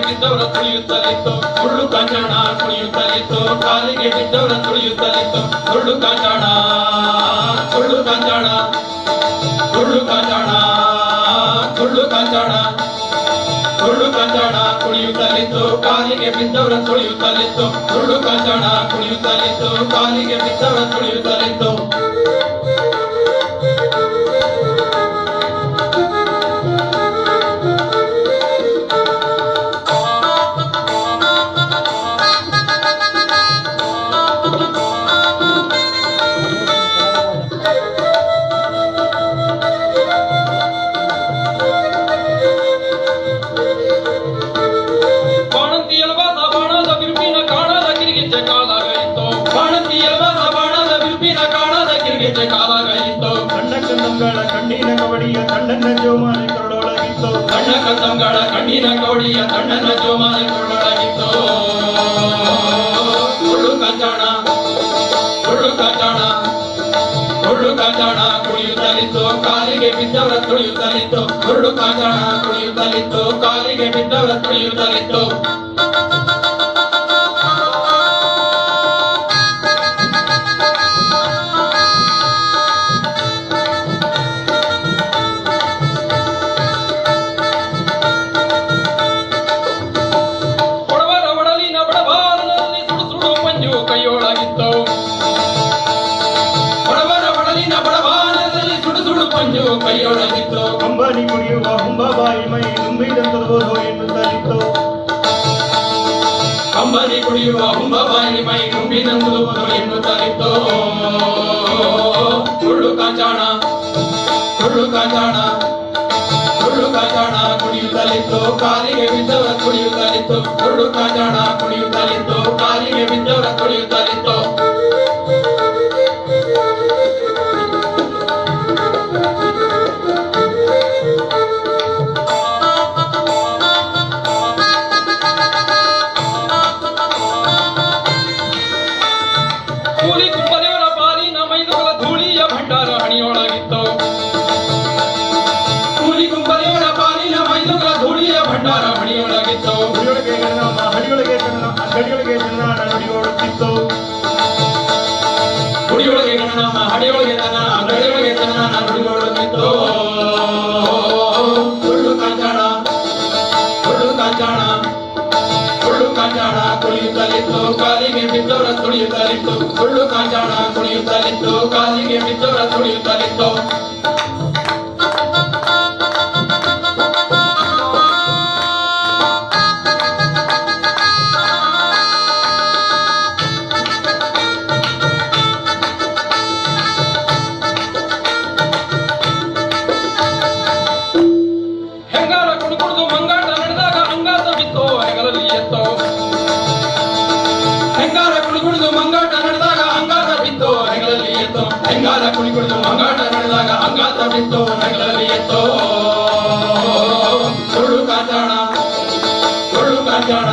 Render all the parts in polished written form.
ಬಿದ್ದವರ ತುಳಿಯುತ್ತಲಿತ್ತು ಸುಳ್ಳು ಕಾಂಚಾಣ ಕುಣಿಯುತ್ತಲಿತ್ತು ಕಾಲಿಗೆ ಬಿದ್ದವರ ತುಳಿಯುತ್ತಲಿತ್ತು ಸುಳ್ಳು ಕಾಂಚಾಣ ಸುಳ್ಳು ಕಾಂಚಾಣ ಸುಳ್ಳು ಕಾಂಚಾಣ ಸುಳ್ಳು ಕಾಂಚಾಣ ಸುಳ್ಳು ಕಾಂಚಾಣ ಕುಣಿಯುತ್ತಲಿತ್ತು ಕಾಲಿಗೆ ಬಿದ್ದವರ ತುಳಿಯುತ್ತಲಿತ್ತು ಸುಳ್ಳು ಕಾಂಚಾಣ ಕುಣಿಯುತ್ತಲಿತ್ತು ಕಾಲಿಗೆ ಬಿದ್ದವರ ತುಳಿಯುತ್ತಲಿತ್ತು ಕಣ್ಣಿನ ಕವಡಿಯ ತಣ್ಣನ ಜೋಮಾನೆ ಕರುಳೊಳಗಿತ್ತು ಕಣ್ಣ ಕಂದಂಗಳ ಕಣ್ಣಿನ ಕವಡಿಯ ತಣ್ಣನ ಜೋಮಾನೆ ಕರುಳೊಳಗಿತ್ತು ಸುಳ್ಳು ಕಾಂಚಾಣ ಸುಳ್ಳು ಕಾಂಚಾಣ ಸುಳ್ಳು ಕಾಂಚಾಣ ಕುಣಿಯುತ್ತಲಿತ್ತು ಕಾಲಿಗೆ ಬಿದ್ದವರ ತುಳಿಯುತ್ತಲಿತ್ತು ಸುಳ್ಳು ಕಾಂಚಾಣ ಕುಣಿಯುತ್ತಲಿತ್ತು ಕಾಲಿಗೆ ಬಿದ್ದವರ ತುಳಿಯುತ್ತಲಿತ್ತು ಕೈಯೊಳಗಿತ್ತು ಬಡವರ ಬಡಲಿನ ಬಡವಾನದಲ್ಲಿ ಸುಡು ಸುಡು ಪಂಜು ಕೈಯೊಳಗಿತ್ತು ಅಂಬಾನಿ ಕುಡಿಯುವ ಹುಂಬಾಬಾಯಿ ಮೈ ತುಂಬಿದಂತದೋದು ಎನ್ನುತ್ತಲಿತ್ತು ಅಂಬಾನಿ ಕುಡಿಯುವ ಹುಂಬಾಬಾಯಿ ಮೈ ತುಂಬಿದಂತದೋದು ಎನ್ನುತ್ತಲಿತ್ತು ಸುಳ್ಳು ಕಾಂಚಾಣ ಸುಳ್ಳು ಕಾಂಚಾಣ ಸುಳ್ಳು ಕಾಂಚಾಣ ಕುಣಿಯುತ್ತಲಿತ್ತು ಕಾಲಿಗೆ ಬಿದ್ದವರ ಕುಣಿಯುತ್ತಲಿತ್ತು ಸುಳ್ಳು ಕಾಂಚಾಣ ಕುಣಿಯುತ್ತಲಿತ್ತು ಕಾಲಿಗೆ ಬಿದ್ದವರ ಕುಣಿಯುತ್ತಲಿತ್ತು ಕೂಲಿ ಕುಂಬದೇವರ ಪಾಲಿನ ಮೈದುಗಳ ಧೂಳಿಯ ಭಂಡಾರ ಹಣಿಯೊಳಗಿತ್ತು ಭಂಡಾರ ಹಣಿಯೊಳಗಿತ್ತು ಹುಡಿಯೊಳಗೆ ಗಣನ ಹಡಿಯೊಳಗೆ ಗಣನ ಅಂಗಡಿಯೊಳಗೆ ಗಣನ ನುಡಿಯೋಡುತ್ತಿತ್ತು ಹುಡಿಯೊಳಗೆ ಗಣನ ಹಡಿಯೊಳಗೆ ತನ್ನ ಅಂಗಡಿಯೊಳಗೆ ತನ್ನ ನುಡಿಯೋಡುತ್ತಿತ್ತು ಸುಳ್ಳು ಕಾಂಚಾಣ ಸುಳ್ಳು ಕಾಂಚಾಣ ಸುಳ್ಳು ಕಾಂಚಾಣ ಕುಣಿಯುತ್ತಲಿತ್ತು ಕಾಲಿಗೆ ಬಿದ್ದವರ ತುಳಿಯುತ್ತಲಿತ್ತು ಸುಳ್ಳು ಕಾಂಚಾಣ ಕುಣಿಯುತ್ತಲಿತ್ತು ಕಾಲಿಗೆ ಬಿದ್ದವರ ತುಳಿಯುತ್ತಲಿತ್ತು ಹೆಂಗಾರ ಕುಣಿಗುಳಿದು ಮಂಗಾಟ ನಡೆದಾಗ ಅಂಗಾತ ಬಿತ್ತು ಹೆಗಲಲ್ಲಿ ಎತ್ತೋ ಸುಳ್ಳು ಕಾಂಚಾಣ ಸುಳ್ಳು ಕಾಂಚಾಣ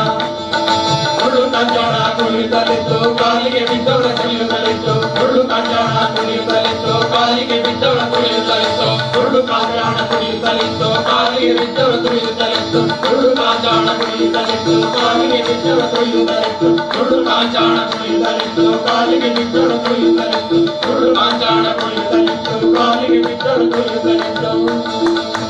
ಸುಳ್ಳು ಕಾಂಚಾಣ ಕುಣಿಯುತ್ತಲಿತ್ತು ಕಾಲಿಗೆ ಬಿದ್ದವರ ಕುಣಿಯುತ್ತಲಿತ್ತು ಸುಳ್ಳು ಕಾಂಚಾಣ ಕುಣಿಯುತ್ತಲಿತ್ತು ಕಾಲಿಗೆ ಬಿದ್ದವರ ಕುಣಿಯುತ್ತಲಿತ್ತು ಸುಳ್ಳು ಕಾಂಚಾಣ ಕುಣಿಯುತ್ತಲಿತ್ತು ಕಾಲಿಗೆ ಬಿದ್ದವರ ಕುಣಿಯುತ್ತಲಿತ್ತು ಸುಳ್ಳು ಕಾಂಚಾಣ ಕುಣಿಯುತ್ತಲಿತ್ತು ಕಾಲಿಗೆ ಬಿದ್ದವರ ಕುಣಿಯುತ್ತಲಿತ್ತು ಸುಳ್ಳು ಕಾಂಚಾಣ ಕುಣಿಯುತ್ತಲಿತ್ತು ಕಾಲಿಗೆ ಬಿದ್ದವರ ಕುಣಿಯುತ್ತಲಿತ್ತು ಸುಳ್ಳು ಕಾಂಚಾಣ ಕುಣಿಯುತ್ತಲಿತ್ತು ಕಾಲಿಗೆ ಬಿದ್ದವರ ಕುಣಿಯುತ್ತಲಿತ್ತು